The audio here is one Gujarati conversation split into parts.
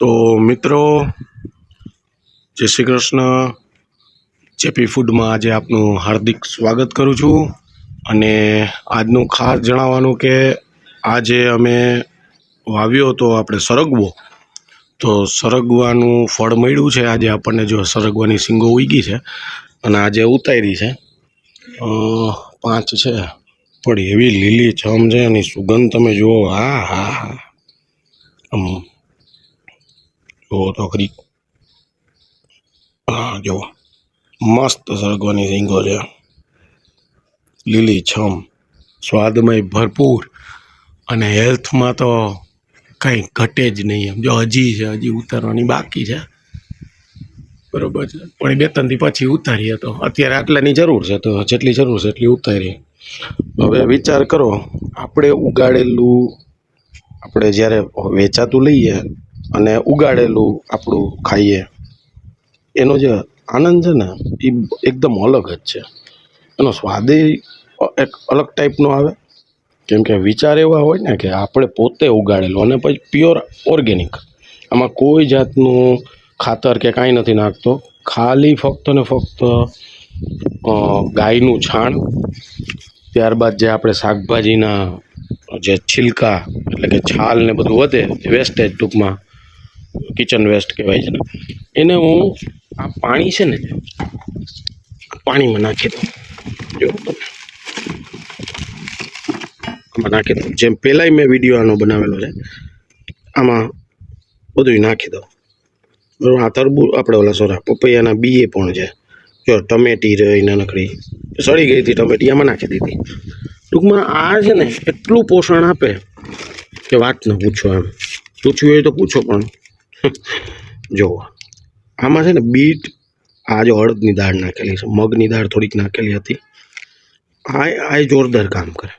તો મિત્રો, જય શ્રી કૃષ્ણ. જેપી ફૂડમાં આજે આપનું હાર્દિક સ્વાગત કરું છું. અને આજનું ખાસ જણાવવાનું કે આજે અમે વાવ્યો હતો આપણે સરગવો. તો સરગવાનું ફળ મળ્યું છે આજે આપણને. જો સરગવાની શીંગો ઉગી છે અને આજે ઉતારી છે. 5 છે પણ એવી લીલી છમ છે, એની સુગંધ તમે જુઓ. હા હા હા, જુઓ તો ખરી. હા, જુઓ, મસ્ત સરગવાની શીંગો છે, લીલી છમ, સ્વાદમય ભરપૂર, અને હેલ્થમાં તો કંઈ ઘટે જ નહીં. એમ જો હજી છે, હજી ઉતારવાની બાકી છે, બરોબર છે. પણ 2-3 દી પછી ઉતારીએ. તો અત્યારે આટલાની જરૂર છે, તો જેટલી જરૂર છે એટલી ઉતારીએ. હવે વિચાર કરો, આપણે ઉગાડેલું, આપણે જ્યારે વેચાતું લઈએ અને ઉગાડેલું આપણું ખાઈએ, એનો જે આનંદ છે ને, એ એકદમ અલગ જ છે. એનો સ્વાદ એક અલગ ટાઈપનો આવે. કેમ કે વિચાર એવા હોય ને કે આપણે પોતે ઉગાડેલું અને પછી પ્યોર ઓર્ગેનિક, આમાં કોઈ જાતનું ખાતર કે કાંઈ નથી નાખતો. ખાલી ફક્ત ને ફક્ત ગાયનું છાણ, ત્યારબાદ જે આપણે શાકભાજીના જે છિલકા એટલે કે છાલ ને બધું વધે, વેસ્ટેજ ટૂંકમાં, કિચન વેસ્ટ કહેવાય છે ને, એને હું આ પાણી છે ને, પાણીમાં નાખી દઉં. જો આમાં નાખી દઉં, જેમ પહેલાંય મેં વિડીયો આનો બનાવેલો છે, આમાં બધું નાખી દઉં. બરાબર. આ તરબૂચ આપણે પપૈયાના બીએ પણ છે. જો ટમેટી રહી નાનકડી, સડી ગઈ હતી ટમેટી, આમાં નાખી દીધી. ટૂંકમાં આ છે ને એટલું પોષણ આપે કે વાત ન પૂછો. એમ પૂછવું હોય તો પૂછો. પણ જુઓ, આમાં છે ને બીટ, આ જો અડદની દાળ નાખેલી છે, મગની દાળ થોડીક નાખેલી હતી. આ જોરદાર કામ કરે.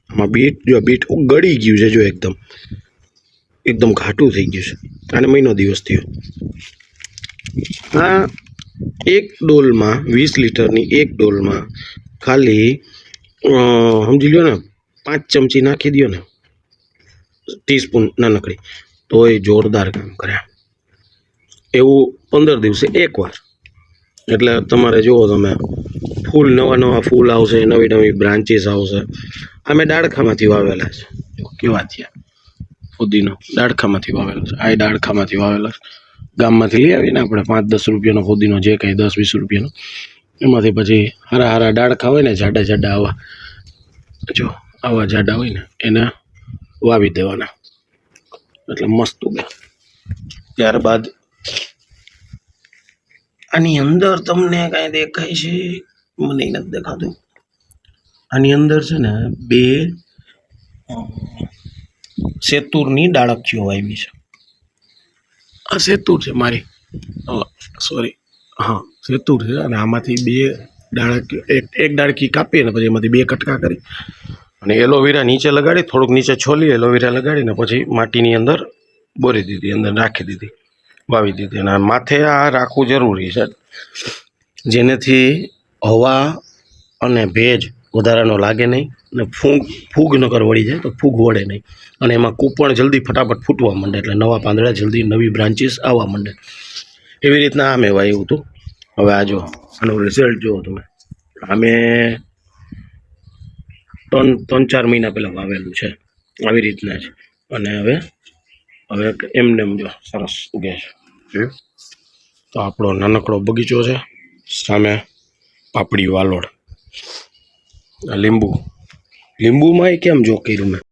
આમાં બીટ, જો બીટ ગળી ગયું છે, જો એકદમ ઘાટું થઈ ગયું છે. આને મહિનો દિવસ થયો. આ એક ડોલમાં, 20 લીટરની એક ડોલમાં ખાલી સમજી લો ને 5 ચમચી નાખી દો ને, ટીસ્પૂન નાનકડી, તો એ જોરદાર કામ કરે. એવું 15 દિવસે એકવાર. એટલે તમારે જુઓ, તમે ફૂલ, નવા ફૂલ આવશે, નવી બ્રાન્ચીસ આવશે. આ મેં ડાળખામાંથી વાવેલા છે. કેવા થયા ફુદીનો, ડાળખામાંથી વાવેલો છે. આ ડાળખામાંથી વાવેલો છે. ગામમાંથી લઈ આવીને આપણે 5-10 રૂપિયાનો ફુદીનો, જે કંઈ 10-20 રૂપિયાનો, એમાંથી પછી હારા ડાળખા હોય ને, જાડા આવા, જો આવા જાડા હોય ને, એને વાવી દેવાના, એટલે મસ્ત ઉગે. ત્યારબાદ આની અંદર તમને કાંઈ દેખાય છે? મને નથી દેખાતું. આની અંદર છે ને 2 સેતુરની ડાળખીઓ આવી છે. આ સેતુર છે મારી, સોરી, હા સેતુર છે. અને આમાંથી 2 ડાળખી, એક ડાળખી કાપી અને પછી એમાંથી 2 કટકા કરી અને એલોવેરા નીચે લગાડી, થોડુંક નીચે છોલી એલોવેરા લગાડીને પછી માટીની અંદર બોરી દીધી, અંદર રાખી દીધી, વાવી દીધી. અને માથે આ રાખવું જરૂરી છે, જેનેથી હવા અને ભેજ વધારાનો લાગે નહીં, અને ફૂગ નકર વળી જાય તો ફૂગ વળે નહીં. અને એમાં કૂપણ જલ્દી ફટાફટ ફૂટવા માંડે, એટલે નવા પાંદડા જલ્દી, નવી બ્રાન્ચીસ આવવા માંડે. એવી રીતના આ મેં વાવ્યું હતું. હવે આ જો આનું રિઝલ્ટ જુઓ તમે. અમે 3-4 મહિના પહેલાં વાવેલું છે આવી રીતના જ. અને હવે એમને જો સરસ ઉગે છે. તો આપણો નાનકડો બગીચો છે, સામે પાપડી, વાલોડ, લીંબુમાં કેમ જો કર્યું મેં,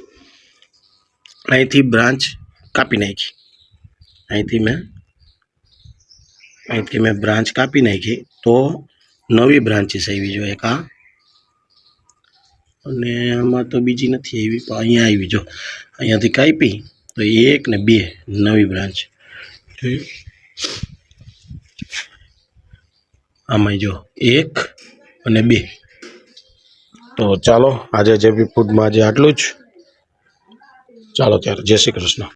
અહીંથી બ્રાન્ચ કાપી નાખી, અહીંથી મેં બ્રાન્ચ કાપી નાખી, તો નવી બ્રાન્ચીસ આવી. જો એક આ, અને આમાં તો બીજી નથી આવી, પણ અહીંયા આવી. જો અહીંયાથી કાપી તો 1 ને 2 નવી બ્રાન્ચ. આમાં જો 1 અને 2. તો ચાલો, આજે જેપી ફૂડમાં આજે આટલું જ. ચાલો ત્યારે, જય શ્રી કૃષ્ણ.